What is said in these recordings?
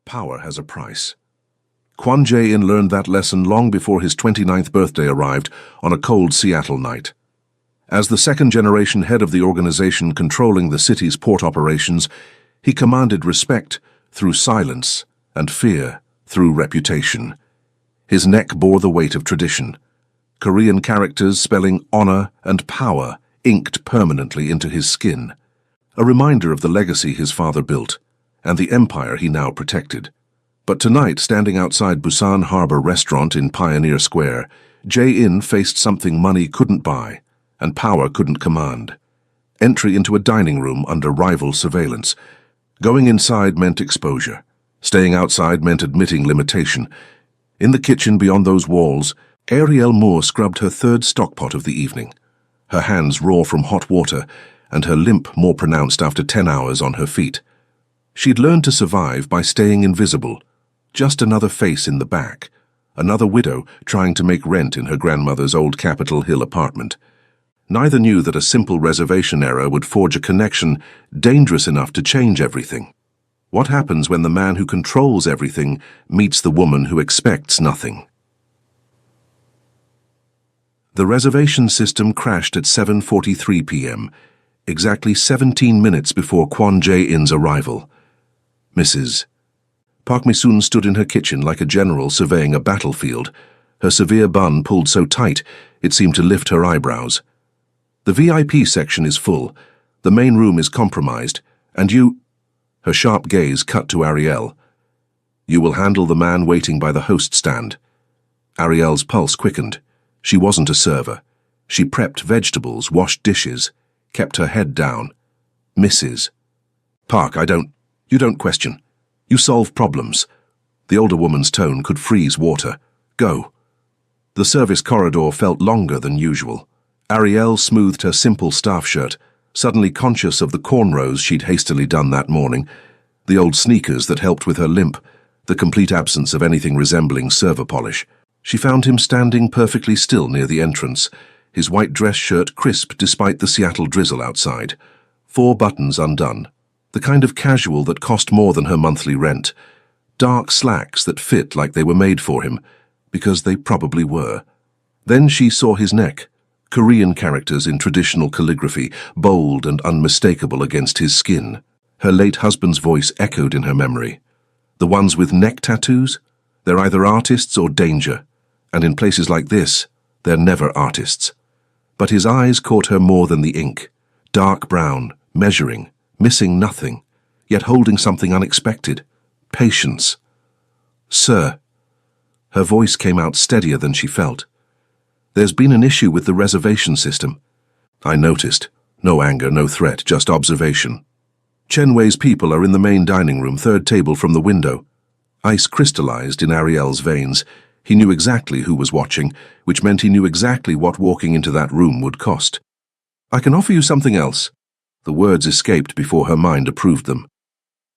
Power has a price. Kwon Jae-in learned that lesson long before his 29th birthday arrived on a cold Seattle night. As the second-generation head of the organization controlling the city's port operations, he commanded respect through silence and fear through reputation. His neck bore the weight of tradition. Korean characters spelling honor and power inked permanently into his skin, a reminder of the legacy his father built and the empire he now protected. But tonight, standing outside Busan Harbor Restaurant in Pioneer Square, Jae-in faced something money couldn't buy and power couldn't command. Entry into a dining room under rival surveillance. Going inside meant exposure. Staying outside meant admitting limitation. In the kitchen beyond those walls, Ariel Moore scrubbed her third stockpot of the evening. Her hands raw from hot water and her limp more pronounced after 10 hours on her feet. She'd learned to survive by staying invisible. Just another face in the back. Another widow trying to make rent in her grandmother's old Capitol Hill apartment. Neither knew that a simple reservation error would forge a connection dangerous enough to change everything. What happens when the man who controls everything meets the woman who expects nothing? The reservation system crashed at 7:43 p.m., exactly 17 minutes before Kwon Jae-in's arrival. Mrs. Park Mi-soon stood in her kitchen like a general surveying a battlefield, her severe bun pulled so tight it seemed to lift her eyebrows. The VIP section is full, the main room is compromised, and you— Her sharp gaze cut to Ariel. You will handle the man waiting by the host stand. Ariel's pulse quickened. She wasn't a server. She prepped vegetables, washed dishes, kept her head down. Mrs. Park, you don't question. You solve problems. The older woman's tone could freeze water. Go. The service corridor felt longer than usual. Ariel smoothed her simple staff shirt, suddenly conscious of the cornrows she'd hastily done that morning, the old sneakers that helped with her limp, the complete absence of anything resembling server polish. She found him standing perfectly still near the entrance, his white dress shirt crisp despite the Seattle drizzle outside, 4 buttons undone, the kind of casual that cost more than her monthly rent, dark slacks that fit like they were made for him, because they probably were. Then she saw his neck, Korean characters in traditional calligraphy, bold and unmistakable against his skin. Her late husband's voice echoed in her memory. The ones with neck tattoos? They're either artists or danger, and in places like this, they're never artists. But his eyes caught her more than the ink, dark brown, measuring, missing nothing, yet holding something unexpected. Patience. Sir. Her voice came out steadier than she felt. There's been an issue with the reservation system. I noticed. No anger, no threat, just observation. Chen Wei's people are in the main dining room, 3rd table from the window. Ice crystallized in Ariel's veins. He knew exactly who was watching, which meant he knew exactly what walking into that room would cost. I can offer you something else. The words escaped before her mind approved them.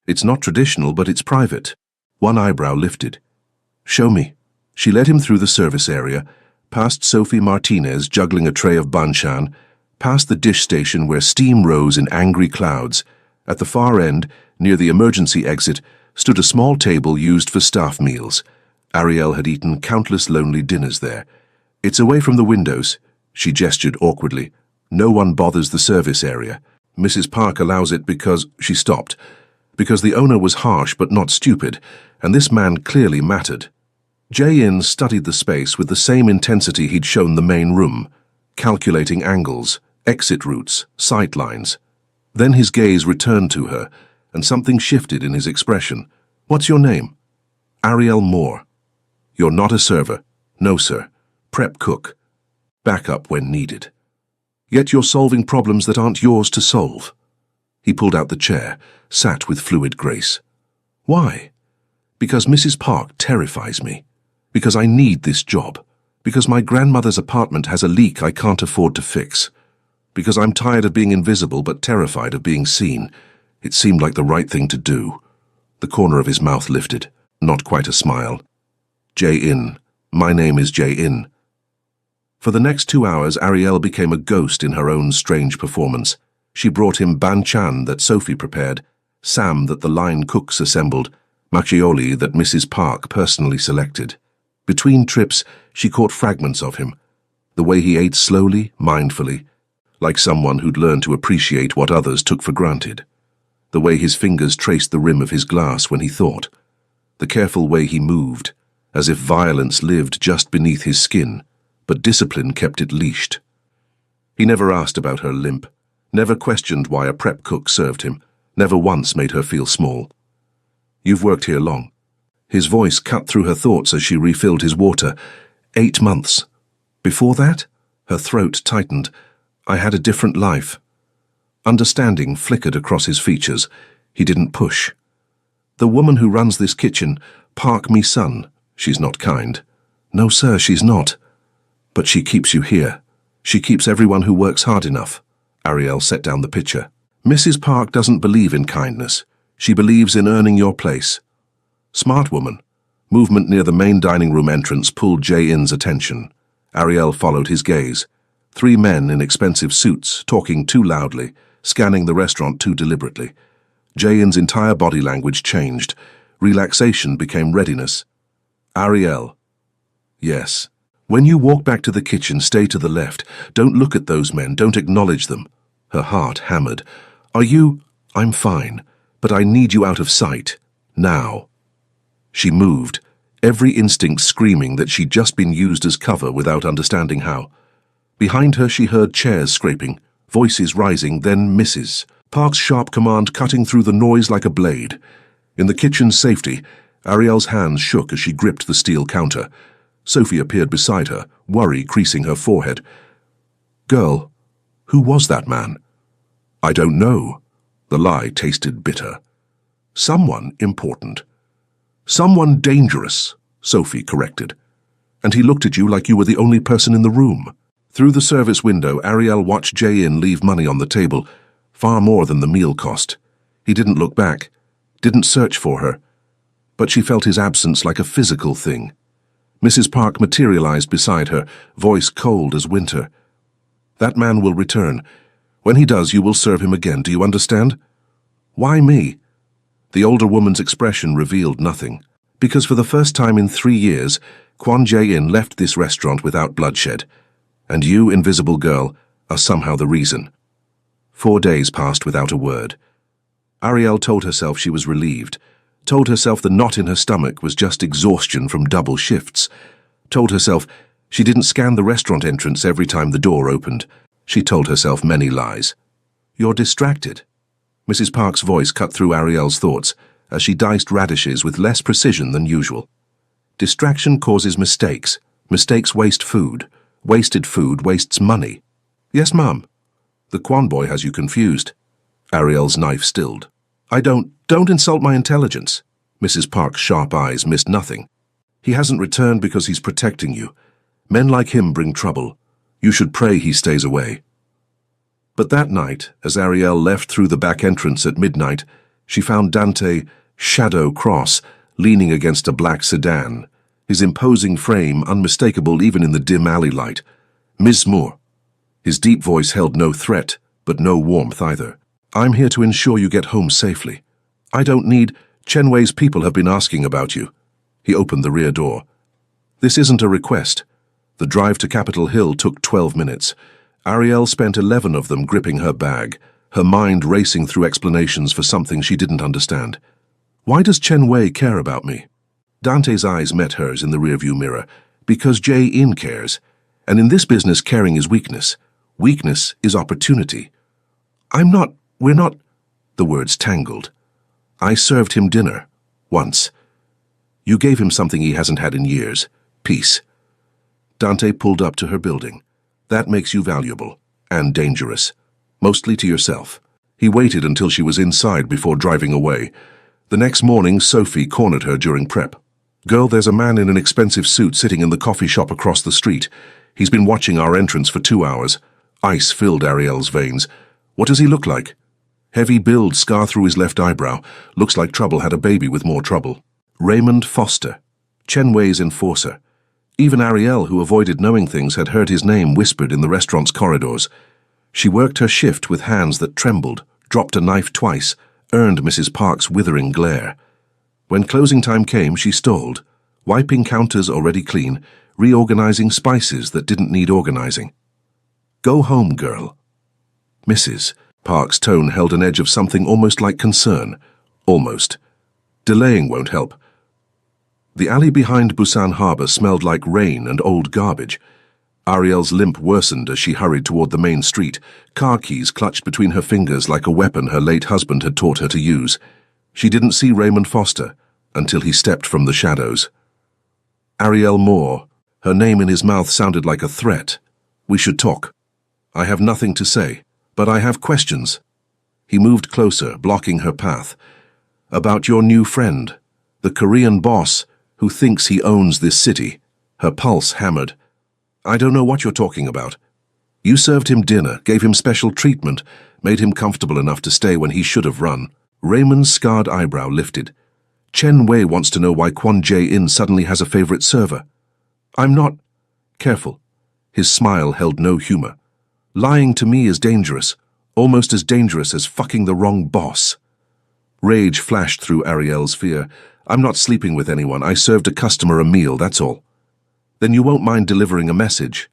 It's not traditional, but it's private. One eyebrow lifted. Show me. She led him through the service area, past Sophie Martinez juggling a tray of banchan, past the dish station where steam rose in angry clouds. At the far end, near the emergency exit, stood a small table used for staff meals. Ariel had eaten countless lonely dinners there. It's away from the windows, she gestured awkwardly. No one bothers the service area. Mrs. Park allows it because— She stopped. Because the owner was harsh but not stupid, and this man clearly mattered. Jae-in studied the space with the same intensity he'd shown the main room, calculating angles, exit routes, sight lines. Then his gaze returned to her, and something shifted in his expression. What's your name? Ariel Moore. You're not a server. No, sir. Prep cook. Backup when needed. Yet you're solving problems that aren't yours to solve. He pulled out the chair, sat with fluid grace. Why? Because Mrs. Park terrifies me. Because I need this job. Because my grandmother's apartment has a leak I can't afford to fix. Because I'm tired of being invisible but terrified of being seen. It seemed like the right thing to do. The corner of his mouth lifted, not quite a smile. Jae-in. My name is Jae-in. For the next 2 hours, Ariel became a ghost in her own strange performance. She brought him banchan that Sophie prepared, sam that the line cooks assembled, macchioli that Mrs. Park personally selected. Between trips, she caught fragments of him, the way he ate slowly, mindfully, like someone who'd learned to appreciate what others took for granted. The way his fingers traced the rim of his glass when he thought. The careful way he moved, as if violence lived just beneath his skin, but discipline kept it leashed. He never asked about her limp, never questioned why a prep cook served him, never once made her feel small. "You've worked here long." His voice cut through her thoughts as she refilled his water. 8 months. Before that? Her throat tightened. "I had a different life." Understanding flickered across his features. He didn't push. "The woman who runs this kitchen, Park Mi-sun, she's not kind." "No, sir, she's not." "But she keeps you here. She keeps everyone who works hard enough." Ariel set down the pitcher. "Mrs. Park doesn't believe in kindness. She believes in earning your place." "Smart woman." Movement near the main dining room entrance pulled Jae-in's attention. Ariel followed his gaze. 3 men in expensive suits, talking too loudly, scanning the restaurant too deliberately. Jae-in's entire body language changed. Relaxation became readiness. "Ariel." "Yes." "When you walk back to the kitchen, stay to the left. Don't look at those men, don't acknowledge them." Her heart hammered. "Are you—" "I'm fine, but I need you out of sight. Now." She moved, every instinct screaming that she'd just been used as cover without understanding how. Behind her she heard chairs scraping, voices rising, then Mrs. Park's sharp command cutting through the noise like a blade. In the kitchen's safety, Ariel's hands shook as she gripped the steel counter. Sophie appeared beside her, worry creasing her forehead. "Girl, who was that man?" "I don't know." The lie tasted bitter. "Someone important." "Someone dangerous," Sophie corrected. "And he looked at you like you were the only person in the room." Through the service window, Ariel watched Jae-in leave money on the table, far more than the meal cost. He didn't look back, didn't search for her, but she felt his absence like a physical thing. Mrs. Park materialized beside her, voice cold as winter. "That man will return. When he does, you will serve him again. Do you understand?" "Why me?" The older woman's expression revealed nothing. "Because for the first time in 3 years, Kwon Jae-in left this restaurant without bloodshed. And you, invisible girl, are somehow the reason." 4 days passed without a word. Ariel told herself she was relieved, told herself the knot in her stomach was just exhaustion from double shifts, told herself she didn't scan the restaurant entrance every time the door opened. She told herself many lies. "You're distracted." Mrs. Park's voice cut through Ariel's thoughts as she diced radishes with less precision than usual. "Distraction causes mistakes. Mistakes waste food. Wasted food wastes money." "Yes, Mum." "The Kwon boy has you confused." Ariel's knife stilled. Don't insult my intelligence." Mrs. Park's sharp eyes missed nothing. "He hasn't returned because he's protecting you. Men like him bring trouble. You should pray he stays away." But that night, as Ariel left through the back entrance at midnight, she found Dante, shadow cross, leaning against a black sedan, his imposing frame unmistakable even in the dim alley light. "Miss Moore." His deep voice held no threat, but no warmth either. "I'm here to ensure you get home safely. I don't need— Chen Wei's people have been asking about you." He opened the rear door. "This isn't a request." The drive to Capitol Hill took 12 minutes. Ariel spent 11 of them gripping her bag, her mind racing through explanations for something she didn't understand. "Why does Chen Wei care about me?" Dante's eyes met hers in the rearview mirror. "Because Jae-in cares. And in this business, caring is weakness. Weakness is opportunity." We're not— The words tangled. "I served him dinner. Once. You gave him something he hasn't had in years. Peace." Dante pulled up to her building. "That makes you valuable. And dangerous. Mostly to yourself." He waited until she was inside before driving away. The next morning, Sophie cornered her during prep. "Girl, there's a man in an expensive suit sitting in the coffee shop across the street. He's been watching our entrance for 2 hours. Ice filled Ariel's veins. "What does he look like?" "Heavy build, scar through his left eyebrow. Looks like trouble had a baby with more trouble." Raymond Foster, Chen Wei's enforcer. Even Ariel, who avoided knowing things, had heard his name whispered in the restaurant's corridors. She worked her shift with hands that trembled, dropped a knife twice, earned Mrs. Park's withering glare. When closing time came, she stalled, wiping counters already clean, reorganizing spices that didn't need organizing. Go home, girl. Mrs. Park's tone held an edge of something almost like concern. Almost. Delaying won't help. The alley behind Busan Harbor smelled like rain and old garbage. Ariel's limp worsened as she hurried toward the main street, car keys clutched between her fingers like a weapon her late husband had taught her to use. She didn't see Raymond Foster until he stepped from the shadows. Ariel Moore. Her name in his mouth sounded like a threat. We should talk. I have nothing to say, but I have questions. He moved closer, blocking her path. About your new friend, the Korean boss who thinks he owns this city. Her pulse hammered. I don't know what you're talking about. You served him dinner, gave him special treatment, made him comfortable enough to stay when he should have run. Raymond's scarred eyebrow lifted. Chen Wei wants to know why Kwon Jae-in suddenly has a favorite server. I'm not... Careful. His smile held no humor. Lying to me is dangerous, almost as dangerous as fucking the wrong boss. Rage flashed through Ariel's fear. I'm not sleeping with anyone. I served a customer a meal, that's all. Then you won't mind delivering a message.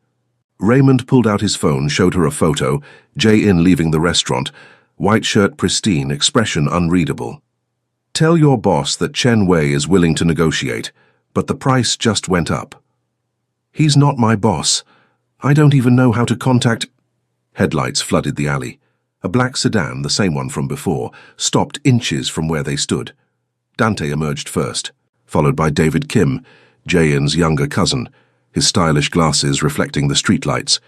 Raymond pulled out his phone, showed her a photo, Jae-in leaving the restaurant, white shirt pristine, expression unreadable. Tell your boss that Chen Wei is willing to negotiate, but the price just went up. He's not my boss. I don't even know how to contact... Headlights flooded the alley. A black sedan, the same one from before, stopped inches from where they stood. Dante emerged first, followed by David Kim, Jae-in's younger cousin, his stylish glasses reflecting the streetlights.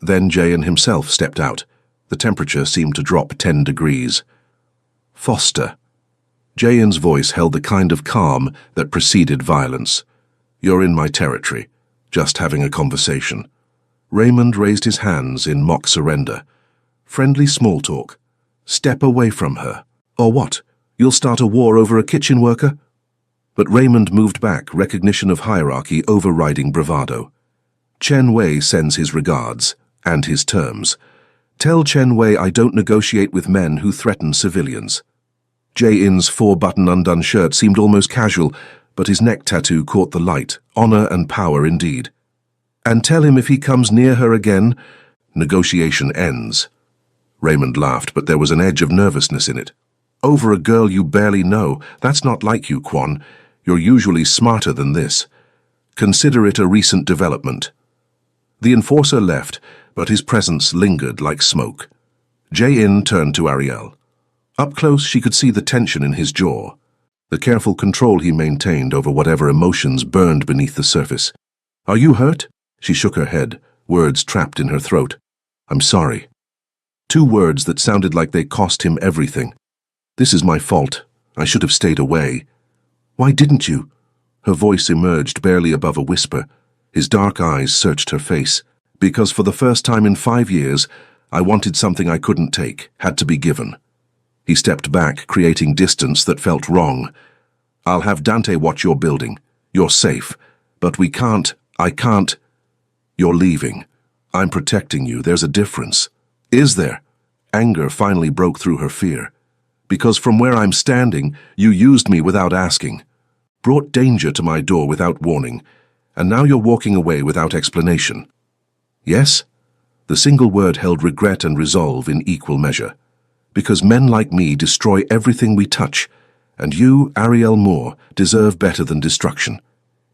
Then Jae-in himself stepped out. The temperature seemed to drop 10 degrees. Foster. Jae-in's voice held the kind of calm that preceded violence. You're in my territory, just having a conversation. Raymond raised his hands in mock surrender. Friendly small talk. Step away from her. Or what? You'll start a war over a kitchen worker? But Raymond moved back, recognition of hierarchy overriding bravado. Chen Wei sends his regards, and his terms. Tell Chen Wei I don't negotiate with men who threaten civilians. Jae-in's 4-button undone shirt seemed almost casual, but his neck tattoo caught the light, honor and power indeed. And tell him if he comes near her again, negotiation ends. Raymond laughed, but there was an edge of nervousness in it. Over a girl you barely know, that's not like you, Kwon. You're usually smarter than this. Consider it a recent development. The enforcer left, but his presence lingered like smoke. Jae-in turned to Ariel. Up close, she could see the tension in his jaw, the careful control he maintained over whatever emotions burned beneath the surface. Are you hurt? She shook her head, words trapped in her throat. I'm sorry. 2 words that sounded like they cost him everything. This is my fault. I should have stayed away. Why didn't you? Her voice emerged barely above a whisper. His dark eyes searched her face. Because for the first time in 5 years, I wanted something I couldn't take, had to be given. He stepped back, creating distance that felt wrong. I'll have Dante watch your building. You're safe. But I can't. You're leaving. I'm protecting you. There's a difference. Is there? Anger finally broke through her fear. Because from where I'm standing, you used me without asking. Brought danger to my door without warning. And now you're walking away without explanation. Yes? The single word held regret and resolve in equal measure. Because men like me destroy everything we touch, and you, Ariel Moore, deserve better than destruction.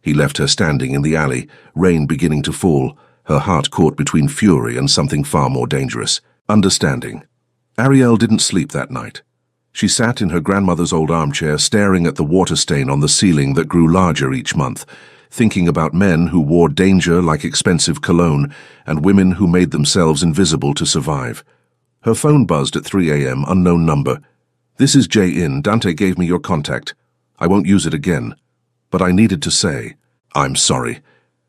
He left her standing in the alley, rain beginning to fall, her heart caught between fury and something far more dangerous. Understanding. Ariel didn't sleep that night. She sat in her grandmother's old armchair, staring at the water stain on the ceiling that grew larger each month, thinking about men who wore danger like expensive cologne and women who made themselves invisible to survive. Her phone buzzed at 3 a.m., unknown number. This is Jae-in. Dante gave me your contact. I won't use it again. But I needed to say, I'm sorry.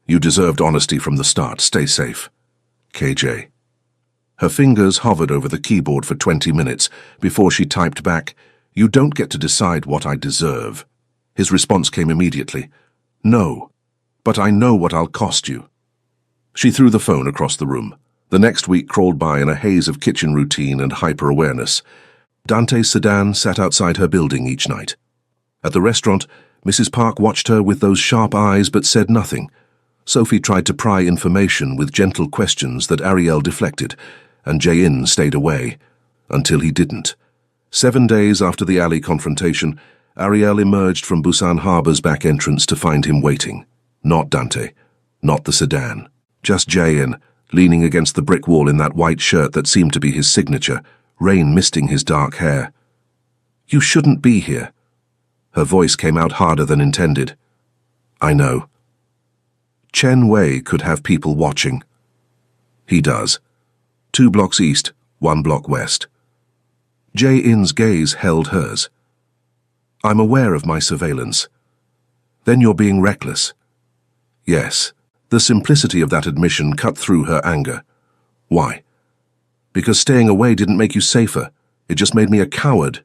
You deserved honesty from the start. Stay safe. KJ. Her fingers hovered over the keyboard for 20 minutes before she typed back, You don't get to decide what I deserve. His response came immediately. No, but I know what I'll cost you. She threw the phone across the room. The next week crawled by in a haze of kitchen routine and hyper-awareness. Dante's sedan sat outside her building each night. At the restaurant, Mrs. Park watched her with those sharp eyes but said nothing. Sophie tried to pry information with gentle questions that Ariel deflected, and Jae-in stayed away. Until he didn't. 7 days after the alley confrontation, Ariel emerged from Busan Harbor's back entrance to find him waiting. Not Dante. Not the sedan. Just Jae-in, leaning against the brick wall in that white shirt that seemed to be his signature, rain misting his dark hair. "You shouldn't be here." Her voice came out harder than intended. "I know." Chen Wei could have people watching. He does. 2 blocks east, 1 block west. Jae-in's gaze held hers. "I'm aware of my surveillance." "Then you're being reckless." Yes. The simplicity of that admission cut through her anger. "Why?" "Because staying away didn't make you safer. It just made me a coward."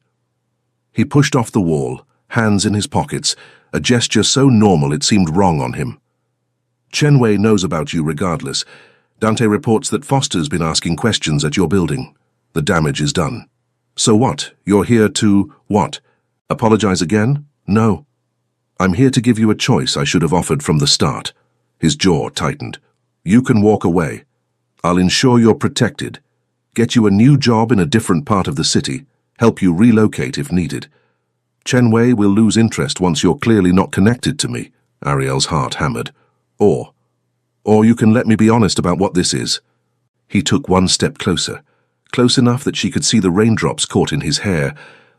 He pushed off the wall, hands in his pockets, a gesture so normal it seemed wrong on him. "Chen Wei knows about you regardless. Dante reports that Foster's been asking questions at your building. The damage is done. So what? You're here to, what? Apologize again? No. I'm here to give you a choice I should have offered from the start." His jaw tightened. "You can walk away. I'll ensure you're protected. Get you a new job in a different part of the city. Help you relocate if needed. Chen Wei will lose interest once you're clearly not connected to me," Ariel's heart hammered. Or you can let me be honest about what this is." He took 1 step closer, close enough that she could see the raindrops caught in his hair,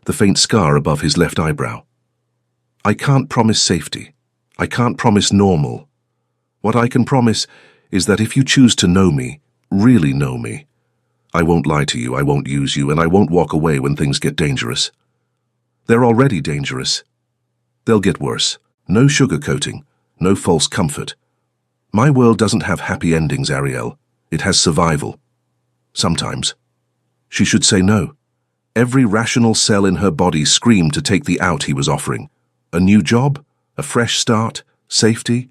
the faint scar above his left eyebrow. "I can't promise safety. I can't promise normal. What I can promise is that if you choose to know me, really know me, I won't lie to you, I won't use you, and I won't walk away when things get dangerous. They're already dangerous. They'll get worse. No sugarcoating, no false comfort. My world doesn't have happy endings, Ariel. It has survival. Sometimes." She should say no. Every rational cell in her body screamed to take the out he was offering. A new job? A fresh start? Safety?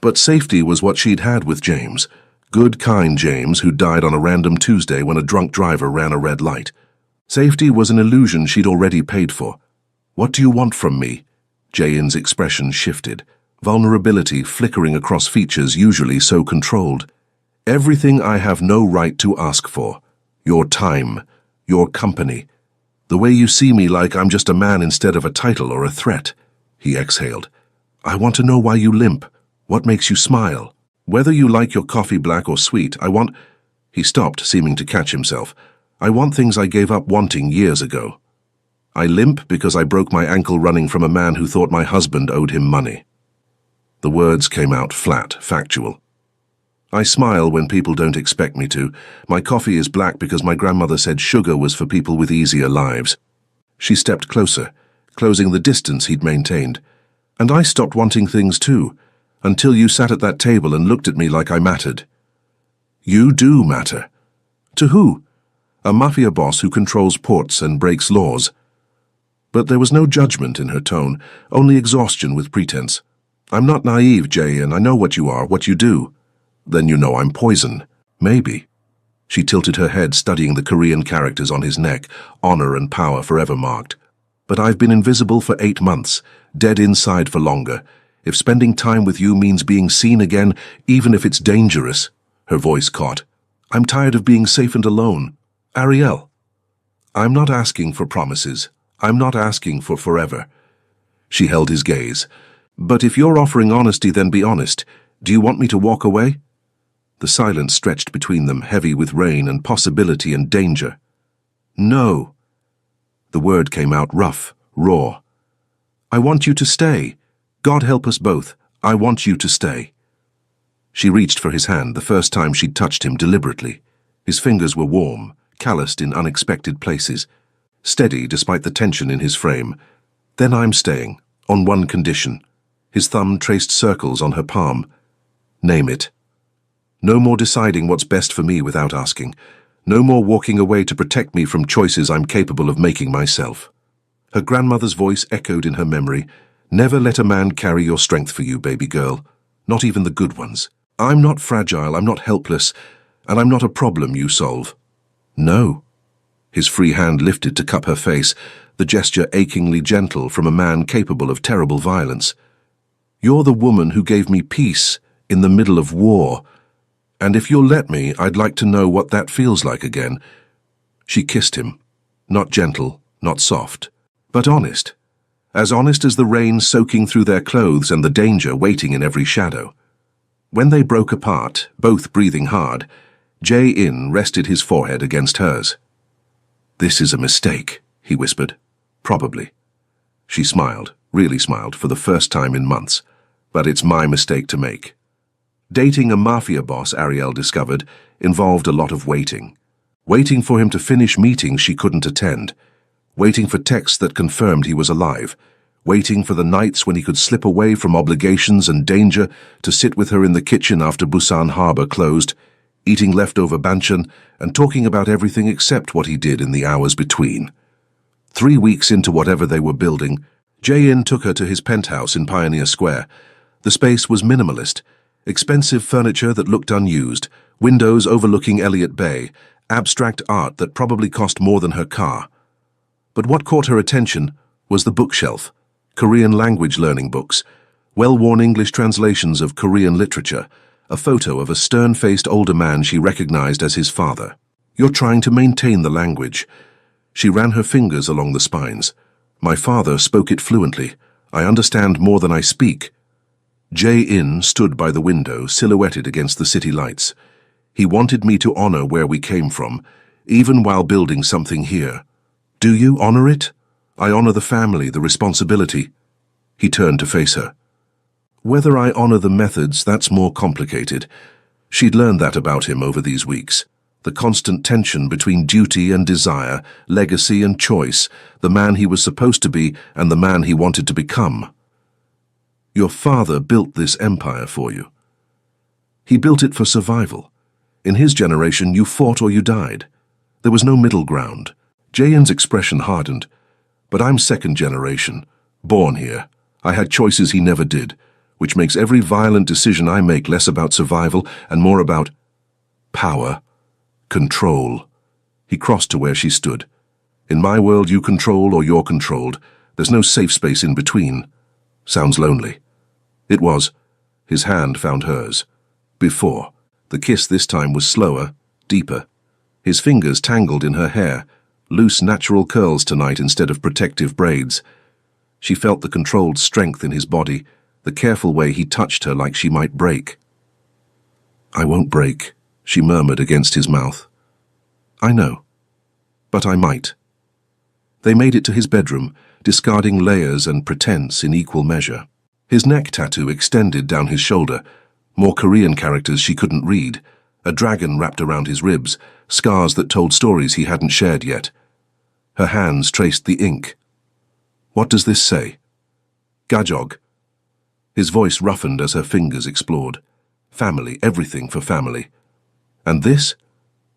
But safety was what she'd had with James. Good, kind James, who died on a random Tuesday when a drunk driver ran a red light. Safety was an illusion she'd already paid for. "What do you want from me?" Jae-in's expression shifted, vulnerability flickering across features usually so controlled. "Everything I have no right to ask for. Your time, your company. The way you see me like I'm just a man instead of a title or a threat." He exhaled. "I want to know why you limp. What makes you smile? Whether you like your coffee black or sweet, I want—" He stopped, seeming to catch himself. "I want things I gave up wanting years ago. I limp because I broke my ankle running from a man who thought my husband owed him money." The words came out flat, factual. "I smile when people don't expect me to. My coffee is black because my grandmother said sugar was for people with easier lives." She stepped closer, closing the distance he'd maintained. "And I stopped wanting things too, until you sat at that table and looked at me like I mattered." "You do matter." "To who?" "A mafia boss who controls ports and breaks laws." But there was no judgment in her tone, only exhaustion with pretense. "I'm not naive, Jae-in. I know what you are, what you do." "Then you know I'm poison." "Maybe." She tilted her head, studying the Korean characters on his neck, honor and power forever marked. "But I've been invisible for 8 months, dead inside for longer. If spending time with you means being seen again, even if it's dangerous," her voice caught, "I'm tired of being safe and alone. Ariel." "I'm not asking for promises. I'm not asking for forever." She held his gaze. "But if you're offering honesty, then be honest. Do you want me to walk away?" The silence stretched between them, heavy with rain and possibility and danger. "No." The word came out rough, raw. "I want you to stay. God help us both. I want you to stay." She reached for his hand, the first time she'd touched him deliberately. His fingers were warm, calloused in unexpected places, steady despite the tension in his frame. "Then I'm staying, on one condition." His thumb traced circles on her palm. "Name it." "No more deciding what's best for me without asking. No more walking away to protect me from choices I'm capable of making myself." Her grandmother's voice echoed in her memory. "Never let a man carry your strength for you, baby girl. Not even the good ones. I'm not fragile, I'm not helpless, and I'm not a problem you solve." "No." His free hand lifted to cup her face, the gesture achingly gentle from a man capable of terrible violence. "You're the woman who gave me peace in the middle of war, and if you'll let me, I'd like to know what that feels like again." She kissed him, not gentle, not soft, but honest. As honest as the rain soaking through their clothes and the danger waiting in every shadow. When they broke apart, both breathing hard, Jae-in rested his forehead against hers. "This is a mistake," he whispered. "Probably." She smiled, really smiled, for the first time in months. "But it's my mistake to make." Dating a Mafia boss, Ariel discovered, involved a lot of waiting. Waiting for him to finish meetings she couldn't attend. Waiting for texts that confirmed he was alive, waiting for the nights when he could slip away from obligations and danger to sit with her in the kitchen after Busan Harbor closed, eating leftover banchan and talking about everything except what he did in the hours between. 3 weeks into whatever they were building, Jae-in took her to his penthouse in Pioneer Square. The space was minimalist, expensive furniture that looked unused, windows overlooking Elliott Bay, abstract art that probably cost more than her car. But what caught her attention was the bookshelf, Korean language learning books, well-worn English translations of Korean literature, a photo of a stern-faced older man she recognized as his father. "You're trying to maintain the language." She ran her fingers along the spines. "My father spoke it fluently. I understand more than I speak." Jae-in stood by the window, silhouetted against the city lights. "He wanted me to honor where we came from, even while building something here." "Do you honor it?" "I honor the family, the responsibility." He turned to face her. "Whether I honor the methods, that's more complicated." She'd learned that about him over these weeks. The constant tension between duty and desire, legacy and choice, the man he was supposed to be and the man he wanted to become. "Your father built this empire for you. He built it for survival. In his generation, you fought or you died. There was no middle ground." Jae-in's expression hardened. "But I'm second generation, born here. I had choices he never did, which makes every violent decision I make less about survival and more about power, control." He crossed to where she stood. "In my world, you control or you're controlled. There's no safe space in between." Sounds lonely. It was. His hand found hers. Before. The kiss this time was slower, deeper. His fingers tangled in her hair, loose natural curls tonight instead of protective braids. She felt the controlled strength in his body, the careful way he touched her like she might break. "I won't break," she murmured against his mouth. "I know. But I might." They made it to his bedroom, discarding layers and pretense in equal measure. His neck tattoo extended down his shoulder, more Korean characters she couldn't read, a dragon wrapped around his ribs, scars that told stories he hadn't shared yet. Her hands traced the ink. "What does this say?" "Gajog." His voice roughened as her fingers explored. "Family, everything for family." "And this?"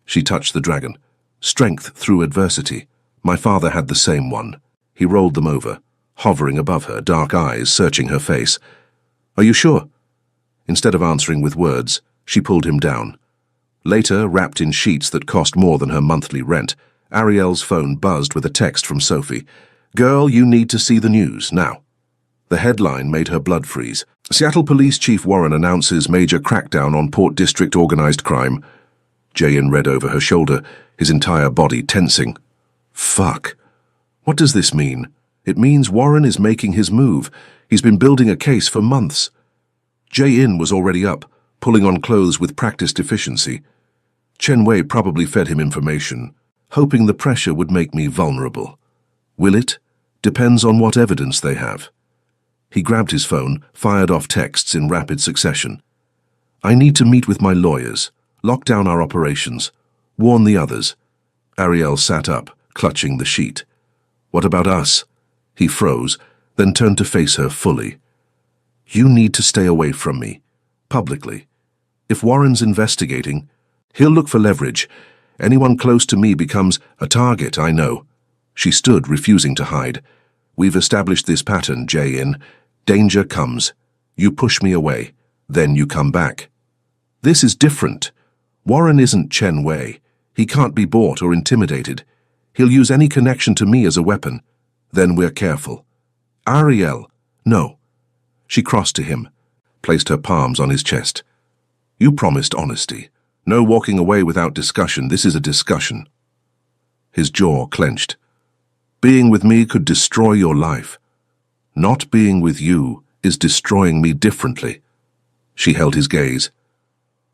She touched the dragon. "Strength through adversity. My father had the same one." He rolled them over, hovering above her, dark eyes searching her face. "Are you sure?" Instead of answering with words, she pulled him down. Later, wrapped in sheets that cost more than her monthly rent, Ariel's phone buzzed with a text from Sophie. "Girl, you need to see the news, now." The headline made her blood freeze. "Seattle Police Chief Warren announces major crackdown on Port District organized crime." Jae-in read over her shoulder, his entire body tensing. Fuck. What does this mean? It means Warren is making his move. He's been building a case for months. Jae-in was already up, pulling on clothes with practiced efficiency. Chen Wei probably fed him information, hoping the pressure would make me vulnerable. Will it? Depends on what evidence they have. He grabbed his phone, fired off texts in rapid succession. I need to meet with my lawyers, lock down our operations, warn the others. Ariel sat up, clutching the sheet. What about us? He froze, then turned to face her fully. You need to stay away from me, publicly. If Warren's investigating, he'll look for leverage. Anyone close to me becomes a target, I know. She stood, refusing to hide. We've established this pattern, Jae-in. Danger comes. You push me away. Then you come back. This is different. Warren isn't Chen Wei. He can't be bought or intimidated. He'll use any connection to me as a weapon. Then we're careful. Ariel, no. She crossed to him, placed her palms on his chest. You promised honesty. No walking away without discussion. This is a discussion. His jaw clenched. Being with me could destroy your life. Not being with you is destroying me differently. She held his gaze.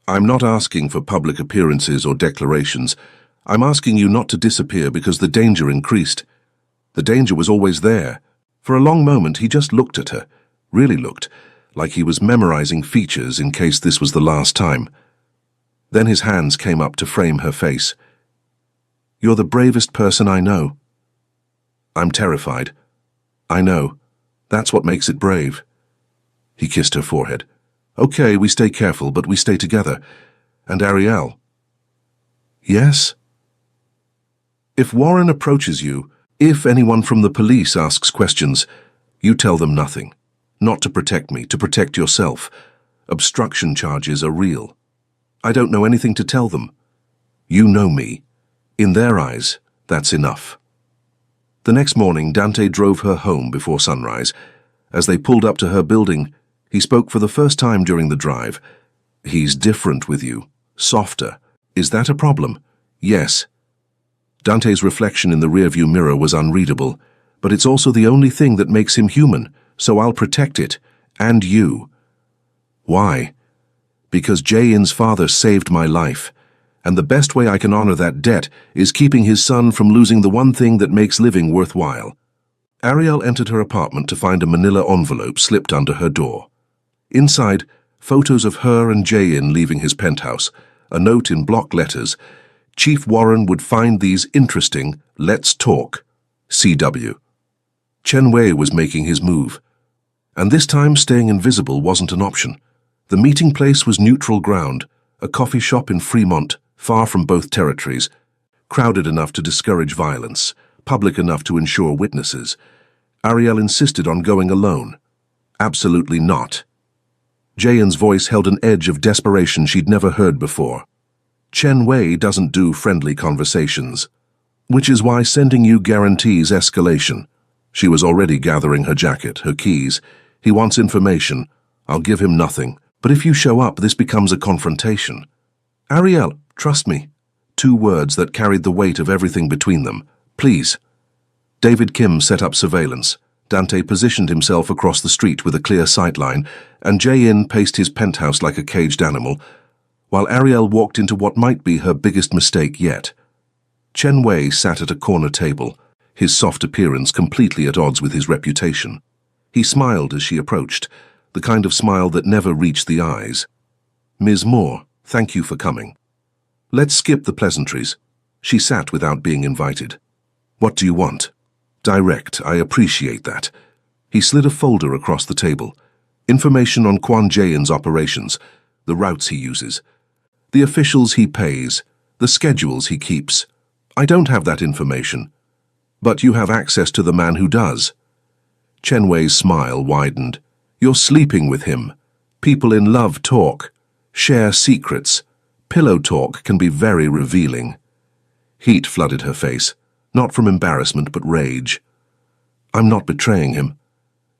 I'm not asking for public appearances or declarations. I'm asking you not to disappear because the danger increased. The danger was always there. For a long moment he just looked at her, really looked, like he was memorizing features in case this was the last time. Then his hands came up to frame her face. You're the bravest person I know. I'm terrified. I know. That's what makes it brave. He kissed her forehead. Okay, we stay careful, but we stay together. And Ariel. Yes? If Warren approaches you, if anyone from the police asks questions, you tell them nothing. Not to protect me, to protect yourself. Obstruction charges are real. I don't know anything to tell them. You know me. In their eyes, that's enough. The next morning, Dante drove her home before sunrise. As they pulled up to her building, he spoke for the first time during the drive. He's different with you. Softer. Is that a problem? Yes. Dante's reflection in the rearview mirror was unreadable, but it's also the only thing that makes him human, so I'll protect it. And you. Why? Because Jae-in's father saved my life, and the best way I can honor that debt is keeping his son from losing the one thing that makes living worthwhile. Ariel entered her apartment to find a manila envelope slipped under her door. Inside, photos of her and Jae-in leaving his penthouse, a note in block letters. Chief Warren would find these interesting. Let's talk. CW. Chen Wei was making his move. And this time staying invisible wasn't an option. The meeting place was neutral ground, a coffee shop in Fremont, far from both territories, crowded enough to discourage violence, public enough to ensure witnesses. Ariel insisted on going alone. Absolutely not. Jae-in's voice held an edge of desperation she'd never heard before. Chen Wei doesn't do friendly conversations, which is why sending you guarantees escalation. She was already gathering her jacket, her keys. He wants information. I'll give him nothing. But if you show up, this becomes a confrontation. Ariel, trust me. 2 words that carried the weight of everything between them. Please. David Kim set up surveillance. Dante positioned himself across the street with a clear sightline, and Jae-in paced his penthouse like a caged animal, while Ariel walked into what might be her biggest mistake yet. Chen Wei sat at a corner table, his soft appearance completely at odds with his reputation. He smiled as she approached, the kind of smile that never reached the eyes. Ms. Moore, thank you for coming. Let's skip the pleasantries. She sat without being invited. What do you want? Direct, I appreciate that. He slid a folder across the table. Information on Kwon Jae-in's operations, the routes he uses, the officials he pays, the schedules he keeps. I don't have that information. But you have access to the man who does. Chen Wei's smile widened. You're sleeping with him. People in love talk, share secrets. Pillow talk can be very revealing. Heat flooded her face, not from embarrassment but rage. I'm not betraying him.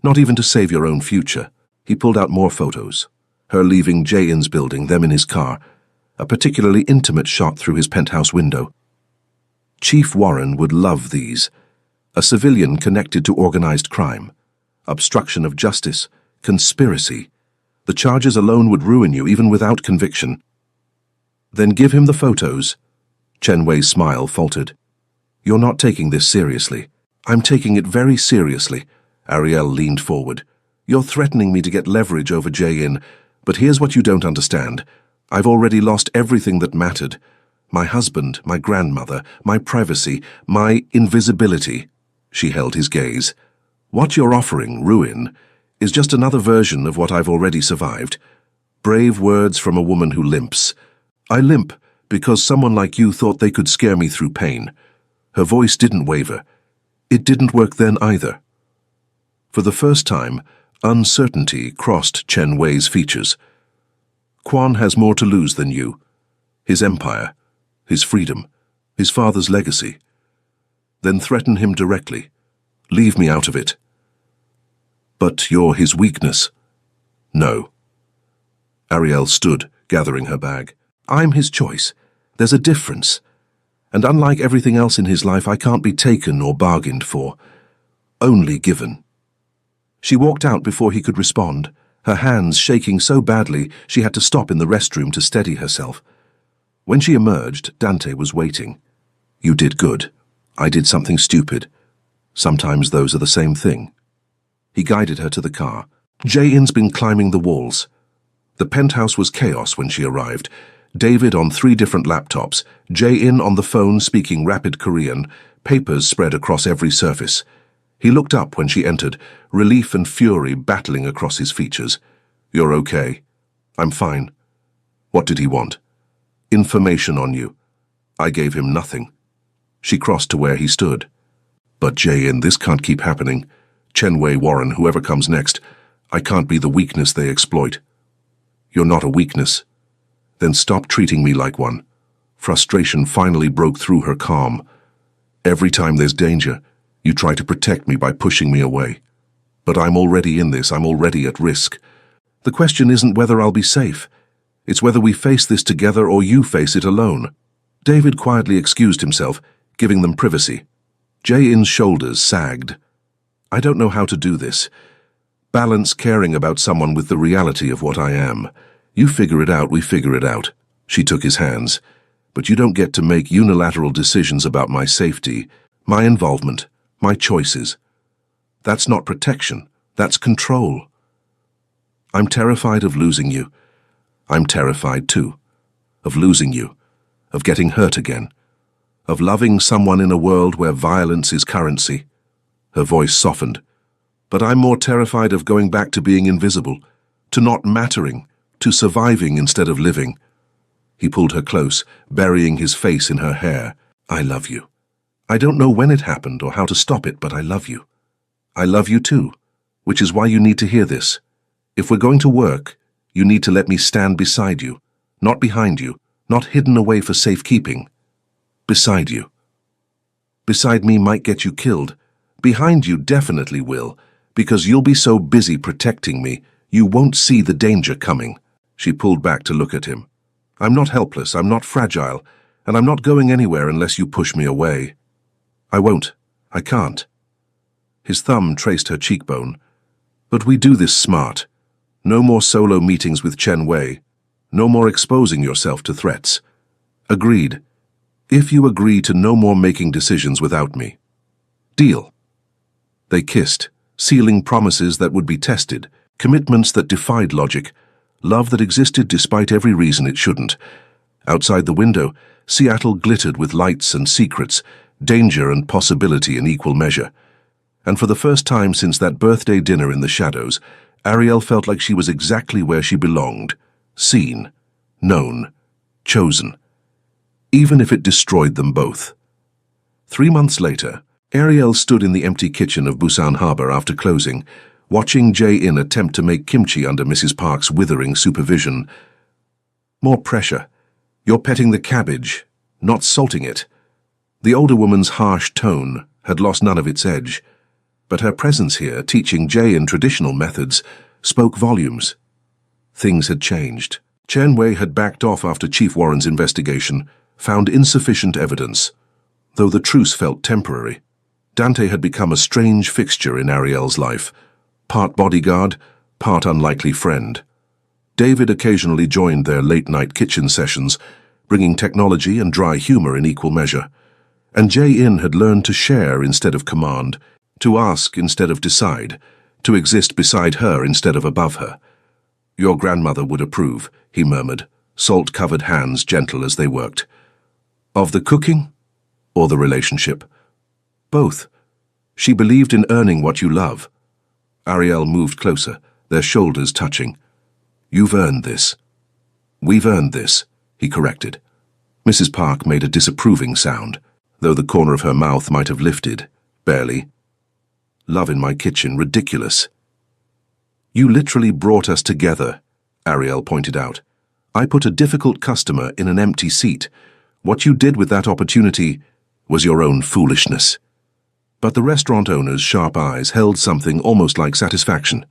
Not even to save your own future. He pulled out more photos. Her leaving Jae-in's building, them in his car. A particularly intimate shot through his penthouse window. Chief Warren would love these. A civilian connected to organized crime. Obstruction of justice. Conspiracy. The charges alone would ruin you even without conviction. Then give him the photos. Chen Wei's smile faltered. You're not taking this seriously. I'm taking it very seriously. Ariel leaned forward. You're threatening me to get leverage over Jae-in, but here's what you don't understand. I've already lost everything that mattered. My husband, my grandmother, my privacy, my invisibility. She held his gaze. What you're offering, ruin, is just another version of what I've already survived. Brave words from a woman who limps. I limp because someone like you thought they could scare me through pain. Her voice didn't waver. It didn't work then either. For the first time, uncertainty crossed Chen Wei's features. Kwon has more to lose than you. His empire, his freedom, his father's legacy. Then threaten him directly. Leave me out of it. But you're his weakness. No. Ariel stood, gathering her bag. I'm his choice. There's a difference. And unlike everything else in his life, I can't be taken or bargained for. Only given. She walked out before he could respond, her hands shaking so badly she had to stop in the restroom to steady herself. When she emerged, Dante was waiting. You did good. I did something stupid. Sometimes those are the same thing. He guided her to the car. Jae-in's been climbing the walls. The penthouse was chaos when she arrived. David on 3 different laptops, Jae-in on the phone speaking rapid Korean, papers spread across every surface. He looked up when she entered, relief and fury battling across his features. You're okay. I'm fine. What did he want? Information on you. I gave him nothing. She crossed to where he stood. But Jae-in, this can't keep happening. Chen-wei, Warren, whoever comes next. I can't be the weakness they exploit. You're not a weakness. Then stop treating me like one. Frustration finally broke through her calm. Every time there's danger, you try to protect me by pushing me away. But I'm already in this, I'm already at risk. The question isn't whether I'll be safe. It's whether we face this together or you face it alone. David quietly excused himself, giving them privacy. Jae-in's shoulders sagged. I don't know how to do this. Balance caring about someone with the reality of what I am. You figure it out, we figure it out. She took his hands. But you don't get to make unilateral decisions about my safety, my involvement, my choices. That's not protection, that's control. I'm terrified of losing you. I'm terrified too. Of losing you. Of getting hurt again. Of loving someone in a world where violence is currency. Her voice softened. But I'm more terrified of going back to being invisible, to not mattering, to surviving instead of living. He pulled her close, burying his face in her hair. I love you. I don't know when it happened or how to stop it, but I love you. I love you too, which is why you need to hear this. If we're going to work, you need to let me stand beside you, not behind you, not hidden away for safekeeping. Beside you. Beside me might get you killed. Behind you definitely will, because you'll be so busy protecting me, you won't see the danger coming. She pulled back to look at him. I'm not helpless, I'm not fragile, and I'm not going anywhere unless you push me away. I won't. I can't. His thumb traced her cheekbone. But we do this smart. No more solo meetings with Chen-wei. No more exposing yourself to threats. Agreed. If you agree to no more making decisions without me. Deal. They kissed, sealing promises that would be tested, commitments that defied logic, love that existed despite every reason it shouldn't. Outside the window, Seattle glittered with lights and secrets, danger and possibility in equal measure. And for the first time since that birthday dinner in the shadows, Ariel felt like she was exactly where she belonged, seen, known, chosen, even if it destroyed them both. 3 months later, Ariel stood in the empty kitchen of Busan Harbor after closing, watching Jae-in attempt to make kimchi under Mrs. Park's withering supervision. More pressure. You're petting the cabbage, not salting it. The older woman's harsh tone had lost none of its edge, but her presence here, teaching Jae-in traditional methods, spoke volumes. Things had changed. Chen-wei had backed off after Chief Warren's investigation, found insufficient evidence, though the truce felt temporary. Dante had become a strange fixture in Ariel's life, part bodyguard, part unlikely friend. David occasionally joined their late-night kitchen sessions, bringing technology and dry humor in equal measure. And Jae-in had learned to share instead of command, to ask instead of decide, to exist beside her instead of above her. Your grandmother would approve, he murmured, salt-covered hands gentle as they worked. Of the cooking or the relationship? Both. She believed in earning what you love. Ariel moved closer, their shoulders touching. You've earned this. We've earned this, he corrected. Mrs. Park made a disapproving sound, though the corner of her mouth might have lifted, barely. Love in my kitchen, ridiculous. You literally brought us together, Ariel pointed out. I put a difficult customer in an empty seat. What you did with that opportunity was your own foolishness. But the restaurant owner's sharp eyes held something almost like satisfaction.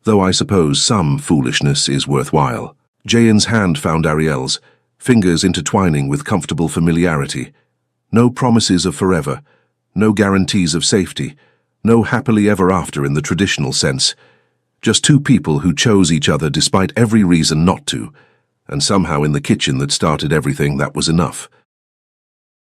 Though I suppose some foolishness is worthwhile. Jayen's hand found Ariel's, fingers intertwining with comfortable familiarity. No promises of forever, no guarantees of safety, no happily ever after in the traditional sense. Just two people who chose each other despite every reason not to, and somehow in the kitchen that started everything that was enough.